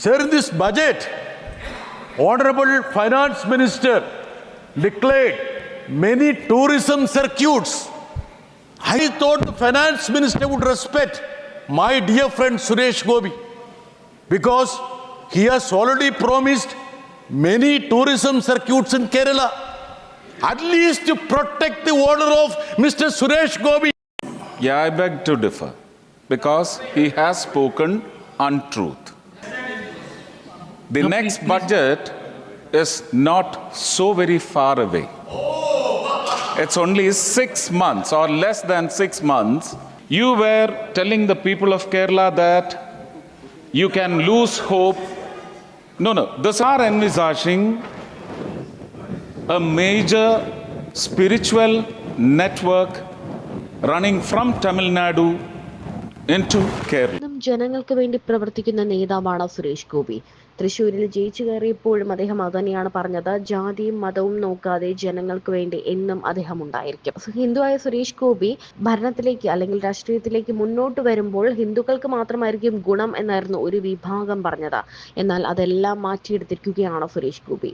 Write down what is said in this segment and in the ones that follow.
Sir, in this budget, Honorable Finance Minister declared many tourism circuits. I thought the Finance Minister would respect my dear friend Suresh Gopi because he has already promised many tourism circuits in Kerala. At least to protect the order of Mr. Suresh Gopi. Yeah, I beg to differ because he has spoken untruth. The next budget is not so very far away. It's only 6 months or less than 6 months. You were telling the people of Kerala that you can lose hope. No, this are envisaging a major spiritual network running from Tamil Nadu into Kerala. ജനങ്ങൾക്ക് വേണ്ടി പ്രവർത്തിക്കുന്ന നേതാവാണ് സുരേഷ് ഗോപി. തൃശ്ശൂരിൽ ജയിച്ചു കയറിയപ്പോഴും അദ്ദേഹം അതുതന്നെയാണ് പറഞ്ഞത്. ജാതിയും മതവും നോക്കാതെ ജനങ്ങൾക്ക് വേണ്ടി എന്നും അദ്ദേഹം ഉണ്ടായിരിക്കും. ഹിന്ദുവായ സുരേഷ് ഗോപി ഭരണത്തിലേക്ക് അല്ലെങ്കിൽ രാഷ്ട്രീയത്തിലേക്ക് മുന്നോട്ട് വരുമ്പോൾ ഹിന്ദുക്കൾക്ക് മാത്രമായിരിക്കും ഗുണം എന്നായിരുന്നു ഒരു വിഭാഗം പറഞ്ഞത്. എന്നാൽ അതെല്ലാം മാറ്റിയെടുത്തിരിക്കുകയാണ് സുരേഷ് ഗോപി.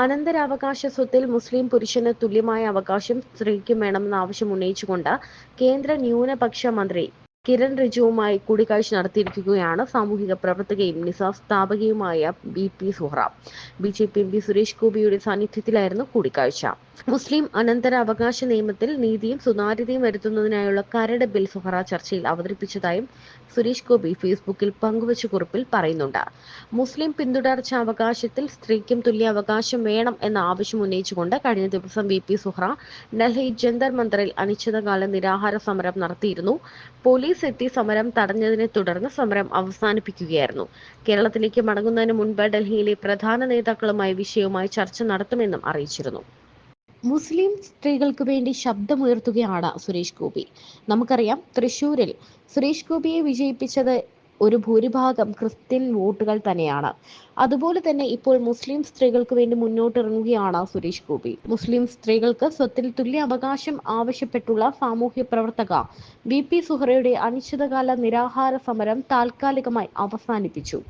അനന്തരാവകാശ സ്വത്തിൽ മുസ്ലിം പുരുഷന് തുല്യമായ അവകാശം സ്ത്രീക്കും വേണമെന്ന ആവശ്യം ഉന്നയിച്ചുകൊണ്ട് കേന്ദ്ര ന്യൂനപക്ഷ മന്ത്രി കിരൺ റിജിജുവുമായി കൂടിക്കാഴ്ച നടത്തിയിരിക്കുകയാണ് സാമൂഹിക പ്രവർത്തകയും Nisaf സ്ഥാപകയുമായ BP Suhra. BJP MP Suresh ഗോപിയുടെ സാന്നിധ്യത്തിലായിരുന്നു കൂടിക്കാഴ്ച. മുസ്ലിം അനന്തരാവകാശ നിയമത്തിൽ നീതിയും സുതാര്യതയും വരുത്തുന്നതിനായുള്ള കരട് ബിൽ സുഹ്റ ചർച്ചയിൽ അവതരിപ്പിച്ചതായും സുരേഷ് ഗോപി ഫേസ്ബുക്കിൽ പങ്കുവച്ച കുറിപ്പിൽ പറയുന്നുണ്ട്. മുസ്ലിം പിന്തുടർച്ചാവകാശത്തിൽ സ്ത്രീക്കും തുല്യ അവകാശം വേണം എന്ന ആവശ്യം ഉന്നയിച്ചുകൊണ്ട് കഴിഞ്ഞ ദിവസം BP സുഹ്റ ഡൽഹി ജന്തർ മന്ദറിൽ അനിശ്ചിതകാല നിരാഹാര സമരം നടത്തിയിരുന്നു. പോലീസ് എത്തി സമരം തടഞ്ഞതിനെ തുടർന്ന് സമരം അവസാനിപ്പിക്കുകയായിരുന്നു. കേരളത്തിലേക്ക് മടങ്ങുന്നതിന് മുൻപ് ഡൽഹിയിലെ പ്രധാന നേതാക്കളുമായി വിഷയവുമായി ചർച്ച നടത്തുമെന്നും അറിയിച്ചിരുന്നു. മുസ്ലിം സ്ത്രീകൾക്ക് വേണ്ടി ശബ്ദമുയർത്തുകയാണ് സുരേഷ് ഗോപി. നമുക്കറിയാം, തൃശ്ശൂരിൽ സുരേഷ് ഗോപിയെ വിജയിപ്പിച്ചത് ഒരു ഭൂരിഭാഗം ക്രിസ്ത്യൻ വോട്ടുകൾ തന്നെയാണ്. അതുപോലെ തന്നെ ഇപ്പോൾ മുസ്ലിം സ്ത്രീകൾക്ക് വേണ്ടി മുന്നോട്ടിറങ്ങുകയാണ് സുരേഷ് ഗോപി. മുസ്ലിം സ്ത്രീകൾക്ക് സ്വത്തിൽ തുല്യ അവകാശം ആവശ്യപ്പെട്ടുള്ള സാമൂഹ്യ പ്രവർത്തക BP സുഹ്റയുടെ അനിശ്ചിതകാല നിരാഹാര സമരം താൽക്കാലികമായി അവസാനിപ്പിച്ചു.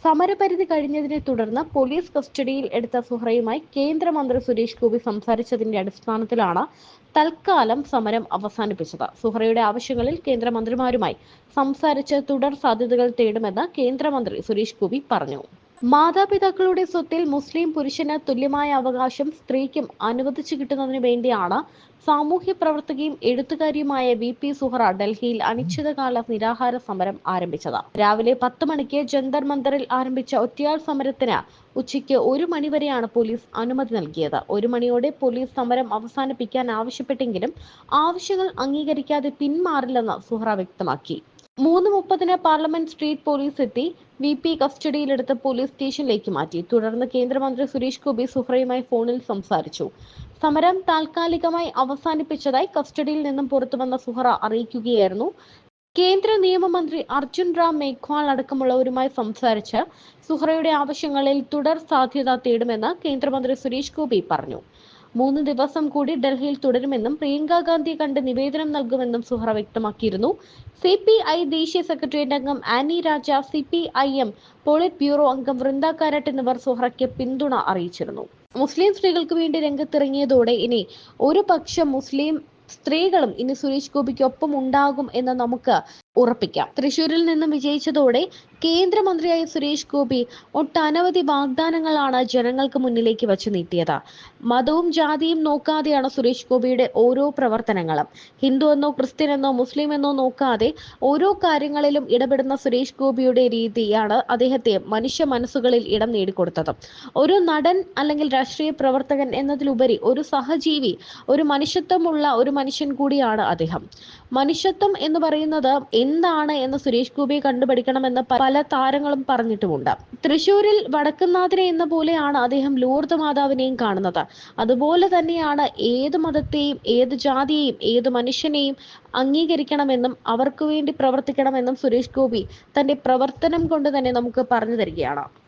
സമരപരിധി കഴിഞ്ഞതിനെ തുടർന്ന് പോലീസ് കസ്റ്റഡിയിൽ എടുത്ത സുഹ്റയുമായി കേന്ദ്രമന്ത്രി സുരേഷ് ഗോപി സംസാരിച്ചതിന്റെ അടിസ്ഥാനത്തിലാണ് തൽക്കാലം സമരം അവസാനിപ്പിച്ചത്. സുഹ്റയുടെ ആവശ്യങ്ങളിൽ കേന്ദ്രമന്ത്രിമാരുമായി സംസാരിച്ച് തുടർ സാധ്യതകൾ തേടുമെന്ന് കേന്ദ്രമന്ത്രി സുരേഷ് ഗോപി പറഞ്ഞു. മാതാപിതാക്കളുടെ സ്വത്തിൽ മുസ്ലിം പുരുഷന് തുല്യമായ അവകാശം സ്ത്രീക്കും അനുവദിച്ചു കിട്ടുന്നതിന് വേണ്ടിയാണ് സാമൂഹ്യ പ്രവർത്തകയും എഴുത്തുകാരിയുമായ BP സുഹ്റ ഡൽഹിയിൽ അനിശ്ചിതകാല നിരാഹാര സമരം ആരംഭിച്ചത്. രാവിലെ 10 മണിക്ക് ജന്തർ മന്ദറിൽ ആരംഭിച്ച ഒറ്റയാൾ സമരത്തിന് ഉച്ചയ്ക്ക് 1 മണി വരെയാണ് പോലീസ് അനുമതി നൽകിയത്. 1 മണിയോടെ പോലീസ് സമരം അവസാനിപ്പിക്കാൻ ആവശ്യപ്പെട്ടെങ്കിലും ആവശ്യങ്ങൾ അംഗീകരിക്കാതെ പിന്മാറില്ലെന്ന് സുഹ്റ വ്യക്തമാക്കി. 3:30 പാർലമെന്റ് സ്ട്രീറ്റ് പോലീസ് എത്തി BP കസ്റ്റഡിയിലെടുത്ത് പോലീസ് സ്റ്റേഷനിലേക്ക് മാറ്റി. തുടർന്ന് കേന്ദ്രമന്ത്രി സുരേഷ് ഗോപി സുഹ്റയുമായി ഫോണിൽ സംസാരിച്ചു. സമരം താൽക്കാലികമായി അവസാനിപ്പിച്ചതായി കസ്റ്റഡിയിൽ നിന്നും പുറത്തുവന്ന സുഹ്റ അറിയിക്കുകയായിരുന്നു. കേന്ദ്ര നിയമമന്ത്രി അർജുൻ റാം മേഘ്വാൾ അടക്കമുള്ളവരുമായി സംസാരിച്ച് സുഹ്റയുടെ ആവശ്യങ്ങളിൽ തുടർ സാധ്യത തേടുമെന്ന് കേന്ദ്രമന്ത്രി സുരേഷ് ഗോപി പറഞ്ഞു. 3 ദിവസം കൂടി ഡൽഹിയിൽ തുടരുമെന്നും പ്രിയങ്ക ഗാന്ധിയെ കണ്ട് നിവേദനം നൽകുമെന്നും സുഹ്റ വ്യക്തമാക്കിയിരുന്നു. CPI ദേശീയ സെക്രട്ടേറിയറ്റ് അംഗം ആനി രാജ, CPIM പോളിറ്റ് ബ്യൂറോ അംഗം വൃന്ദ കാരാട്ട് എന്നിവർ സുഹ്റയ്ക്ക് പിന്തുണ അറിയിച്ചിരുന്നു. മുസ്ലിം സ്ത്രീകൾക്ക് വേണ്ടി രംഗത്തിറങ്ങിയതോടെ ഇനി ഒരു പക്ഷം മുസ്ലിം സ്ത്രീകളും ഇനി സുരേഷ് ഗോപിക്കൊപ്പം ഉണ്ടാകും എന്ന് നമുക്ക് ഉറപ്പിക്കാം. തൃശ്ശൂരിൽ നിന്നും വിജയിച്ചതോടെ കേന്ദ്രമന്ത്രിയായ സുരേഷ് ഗോപി ഒട്ടനവധി വാഗ്ദാനങ്ങളാണ് ജനങ്ങൾക്ക് മുന്നിലേക്ക് വച്ചു നീട്ടിയത്. മതവും ജാതിയും നോക്കാതെയാണ് സുരേഷ് ഗോപിയുടെ ഓരോ പ്രവർത്തനങ്ങളും. ഹിന്ദു എന്നോ ക്രിസ്ത്യൻ എന്നോ മുസ്ലിം എന്നോ നോക്കാതെ ഓരോ കാര്യങ്ങളിലും ഇടപെടുന്ന സുരേഷ് ഗോപിയുടെ രീതിയാണ് അദ്ദേഹത്തെ മനുഷ്യ മനസ്സുകളിൽ ഇടം നേടിക്കൊടുത്തത്. ഒരു നടൻ അല്ലെങ്കിൽ രാഷ്ട്രീയ പ്രവർത്തകൻ എന്നതിലുപരി ഒരു സഹജീവി, ഒരു മനുഷ്യത്വമുള്ള ഒരു മനുഷ്യൻ കൂടിയാണ് അദ്ദേഹം. മനുഷ്യത്വം എന്ന് പറയുന്നത് എന്താണ് എന്ന് സുരേഷ് ഗോപിയെ കണ്ടുപഠിക്കണമെന്ന് പല താരങ്ങളും പറഞ്ഞിട്ടുമുണ്ട്. തൃശ്ശൂരിൽ വടക്കുന്നാഥനെ എന്ന പോലെയാണ് അദ്ദേഹം ലൂർദ് മാതാവിനെയും കാണുന്നത്. അതുപോലെ തന്നെയാണ് ഏത് മതത്തെയും ഏത് ജാതിയെയും ഏത് മനുഷ്യനെയും അംഗീകരിക്കണമെന്നും അവർക്ക് വേണ്ടി പ്രവർത്തിക്കണമെന്നും സുരേഷ് ഗോപി തന്റെ പ്രവർത്തനം കൊണ്ട് തന്നെ നമുക്ക് പറഞ്ഞു തരികയാണ്.